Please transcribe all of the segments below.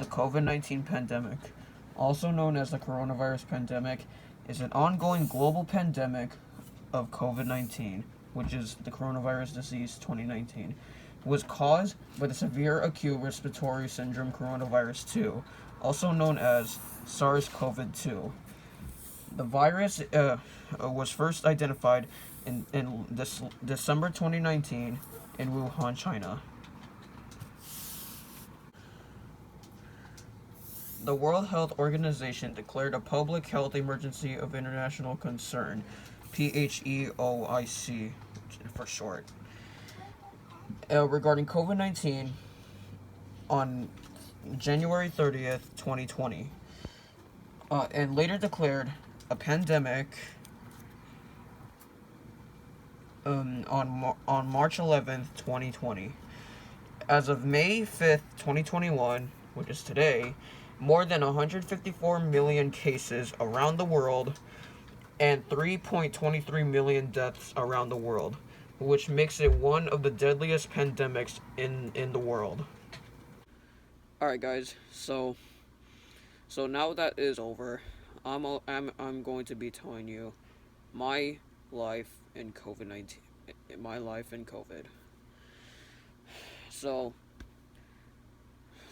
The COVID-19 pandemic, also known as the coronavirus pandemic, is an ongoing global pandemic of COVID-19, which is the coronavirus disease 2019, was caused by the severe acute respiratory syndrome coronavirus 2, also known as SARS-CoV-2. The virus was first identified in December 2019 in Wuhan, China. The World Health Organization declared a public health emergency of international concern, PHEOIC for short, regarding COVID-19 on January 30th, 2020, and later declared a pandemic on March 11th, 2020. As of May 5th, 2021, which is today, more than 154 million cases around the world and 3.23 million deaths around the world, which makes it one of the deadliest pandemics in the world. Alright guys, so now that is over, I'm going to be telling you my life in COVID-19, my life in COVID. So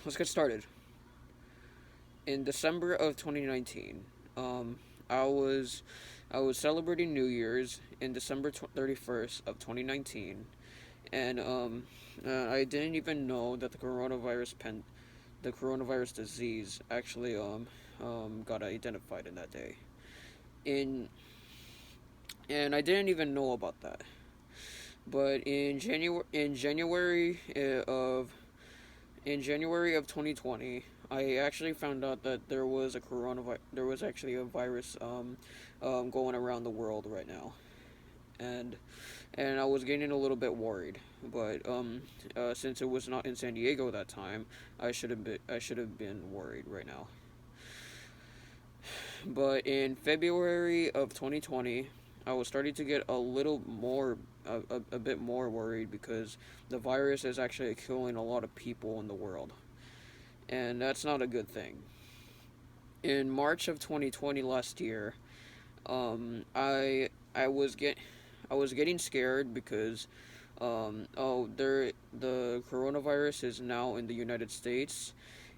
let's get started. In December of 2019, I was celebrating New Year's in December 31st of 2019, and I didn't even know that the coronavirus disease actually got identified in that day. And I didn't even know about that. But in January of 2020, I actually found out that there was actually a virus going around the world right now, and I was getting a little bit worried. But since it was not in San Diego that time, I should have been worried right now. But in February of 2020, I was starting to get a bit more worried because the virus is actually killing a lot of people in the world, and that's not a good thing. In March of 2020 last year, I was getting scared because the coronavirus is now in the United States,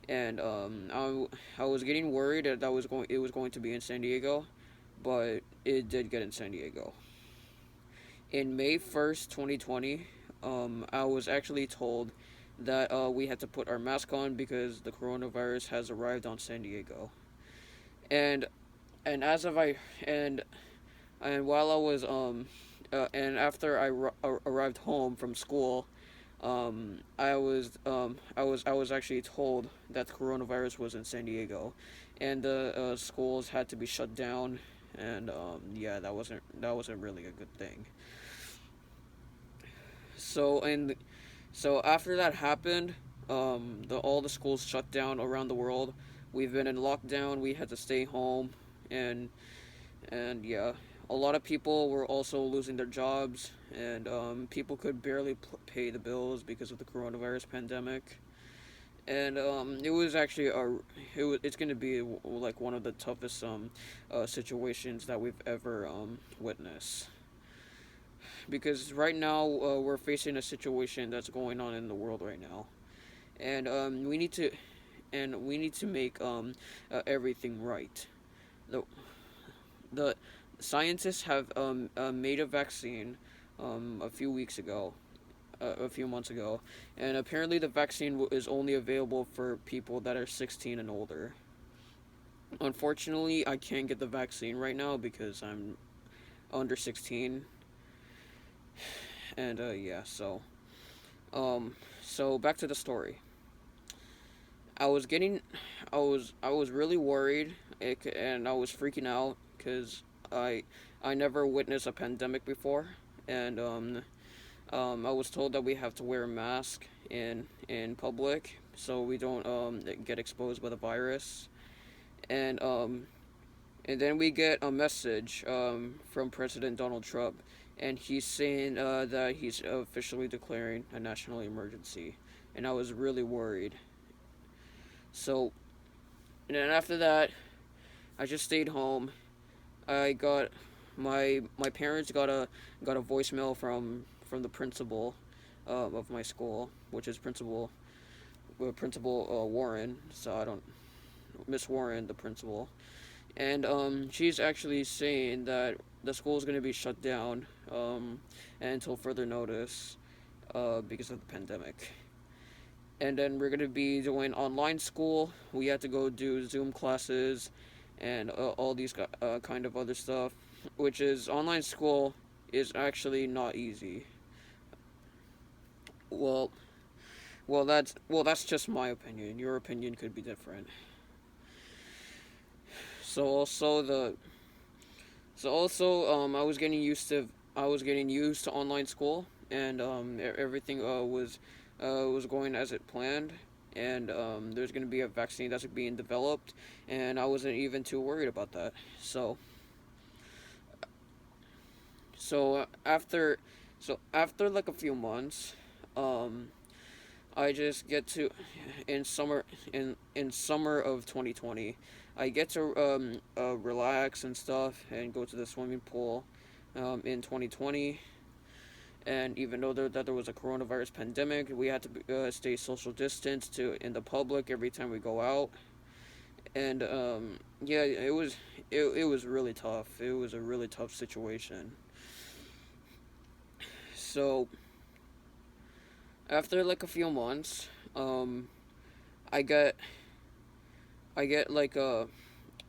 and I was getting worried that it was going to be in San Diego, but it did get in San Diego. In May 1st, 2020, I was actually told that we had to put our mask on because the coronavirus has arrived on San Diego. And as of I and while I was and after I arrived home from school, I was actually told that the coronavirus was in San Diego, and the schools had to be shut down, and yeah, that wasn't really a good thing. So after that happened, all the schools shut down around the world. We've been in lockdown. We had to stay home, and yeah, a lot of people were also losing their jobs, and people could barely pay the bills because of the coronavirus pandemic. And it was actually it's going to be like one of the toughest situations that we've ever witnessed. Because right now we're facing a situation that's going on in the world right now, and we need to make everything right. The scientists have made a vaccine a few months ago, and apparently the vaccine is only available for people that are 16 and older. Unfortunately, I can't get the vaccine right now because I'm under 16. And yeah, so back to the story. I was really worried, and I was freaking out because I never witnessed a pandemic before, and I was told that we have to wear a mask in public so we don't get exposed by the virus, and then we get a message from President Donald Trump, and he's saying that he's officially declaring a national emergency, and I was really worried. So, and then after that, I just stayed home. I got my parents got a voicemail from the principal of my school, which is Principal Warren. So I don't Miss Warren, the principal, and she's actually saying that the school is going to be shut down until further notice because of the pandemic. And then we're going to be doing online school. We had to go do Zoom classes and all these kind of other stuff, which is online school is actually not easy. Well, that's just my opinion. Your opinion could be different. So also the so also I was getting used to online school, and everything was going as it planned, and there's going to be a vaccine that's being developed, and I wasn't even too worried about that. So after like a few months, um, I just get to in summer of 2020, I get to relax and stuff and go to the swimming pool in 2020. And even though there was a coronavirus pandemic, we had to stay social distance to in the public every time we go out. And yeah, it was really tough. It was a really tough situation. So after like a few months, um, I get I get like a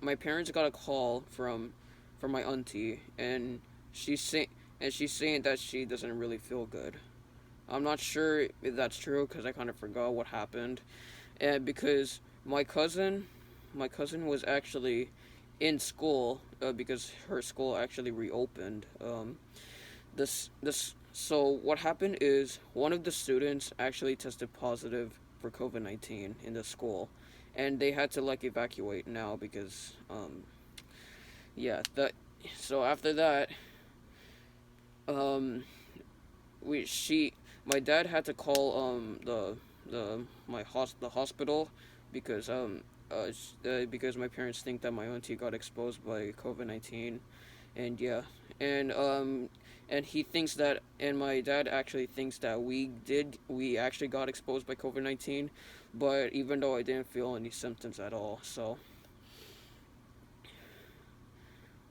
my parents got a call from my auntie, and she's saying she's saying that she doesn't really feel good. I'm not sure if that's true because I kind of forgot what happened, and because my cousin was actually in school because her school actually reopened. This so what happened is one of the students actually tested positive for COVID-19 in the school, and they had to like evacuate now because yeah that so after that um we she my dad had to call the hospital because because my parents think that my auntie got exposed by COVID-19, and yeah, and and he thinks that and my dad actually thinks that we actually got exposed by COVID-19, but even though I didn't feel any symptoms at all. So,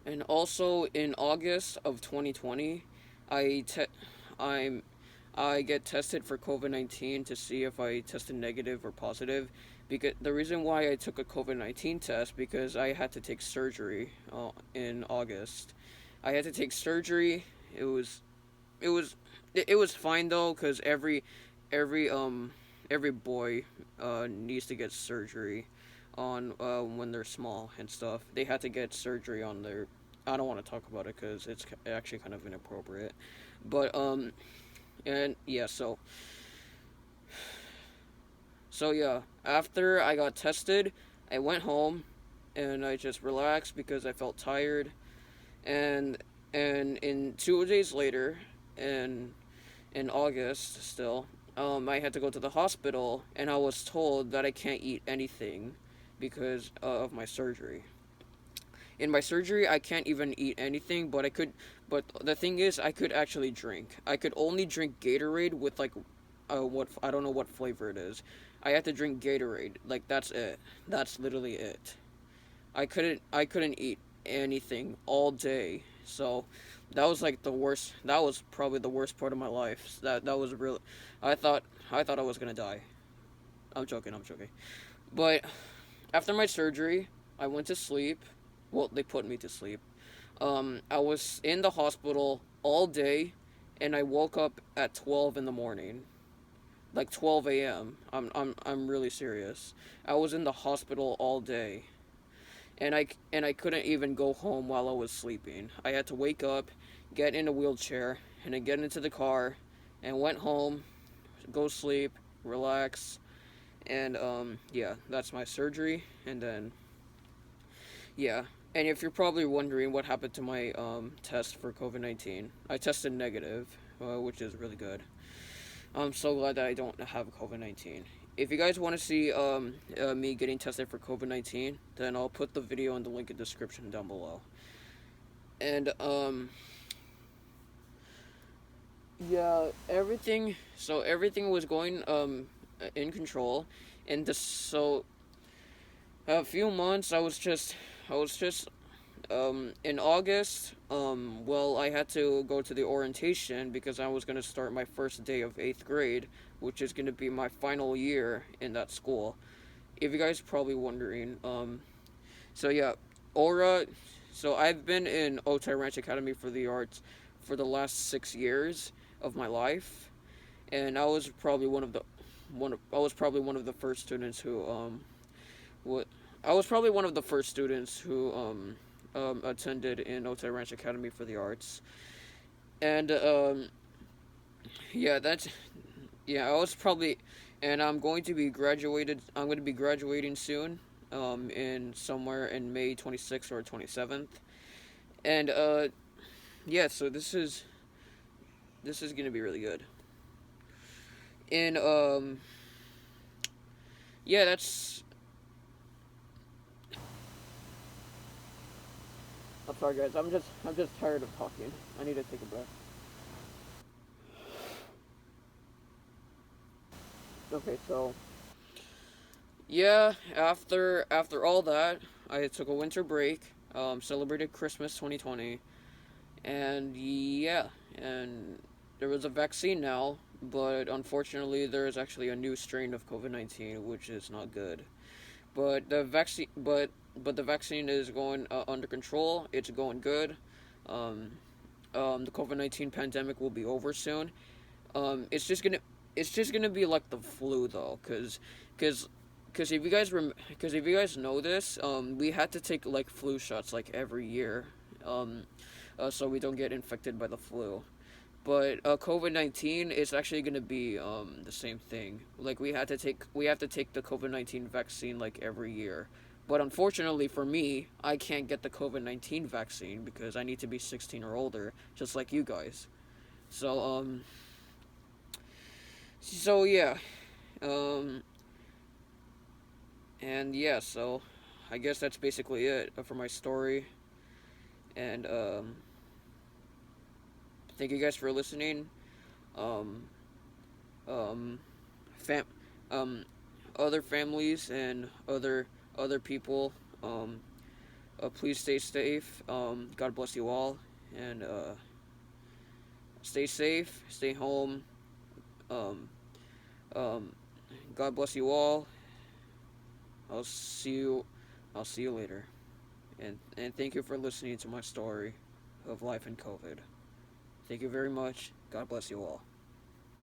and also in August of 2020, I te- I'm I get tested for COVID-19 to see if I tested negative or positive. Because the reason why I took a COVID-19 test because I had to take surgery in August. I had to take surgery. It was it was it was fine though because every every boy needs to get surgery on when they're small and stuff. They had to get surgery on their. I don't want to talk about it because it's actually kind of inappropriate, but and yeah, so yeah, after I got tested, I went home and I just relaxed because I felt tired, and in 2 days later, and in August still, I had to go to the hospital and I was told that I can't eat anything because of my surgery. In my surgery, I can't even eat anything, but the thing is, I could actually drink. I could only drink Gatorade with like, what I don't know what flavor it is. I had to drink Gatorade. Like that's it. That's literally it. I couldn't eat anything all day. So that was like the worst. That was probably the worst part of my life. That was real. I thought I thought I was gonna die. I'm joking. I'm joking. But after my surgery, I went to sleep. Well, they put me to sleep. I was in the hospital all day, and I woke up at 12 in the morning, like 12 a.m. I'm really serious. I was in the hospital all day, and I couldn't even go home while I was sleeping. I had to wake up, get in a wheelchair, and then get into the car, and went home, go sleep, relax, and yeah, that's my surgery, and then yeah. And if you're probably wondering what happened to my test for COVID-19, I tested negative, which is really good. I'm so glad that I don't have COVID-19. if you guys want to see me getting tested for COVID-19, then I'll put the video in the link in the description down below. And yeah, everything was going in control, and this so a few months I was just in August, well, I had to go to the orientation because I was going to start my first day of 8th grade, which is going to be my final year in that school. If you guys are probably wondering, so yeah, Aura, so I've been in Otay Ranch Academy for the Arts for the last 6 years of my life, and I was probably one of the first students who, what, I was probably one of the first students who, attended in Otay Ranch Academy for the Arts. And yeah, that's yeah. I was probably, and I'm going to be graduating soon, in somewhere in May 26th or 27th. And yeah. So this is going to be really good. And yeah, that's. I'm sorry, guys. I'm just tired of talking. I need to take a breath. Okay, so yeah, after all that, I took a winter break, celebrated Christmas 2020, and yeah, and there was a vaccine now, but unfortunately there is actually a new strain of COVID-19, which is not good. But the vaccine is going under control. It's going good. Um, the COVID-19 pandemic will be over soon. It's just gonna be like the flu though, cause because if you guys know this, we had to take like flu shots like every year, um, so we don't get infected by the flu. But COVID-19 is actually gonna be the same thing. Like we have to take the COVID-19 vaccine like every year. But unfortunately for me, I can't get the COVID-19 vaccine because I need to be 16 or older, just like you guys. So so yeah, um, and yeah, so I guess that's basically it for my story. And thank you guys for listening. Um, um, fam, um, other families and other people. Please stay safe. God bless you all, and stay safe. Stay home. Um, um, God bless you all. I'll see you. I'll see you later. And thank you for listening to my story of life in COVID. Thank you very much. God bless you all.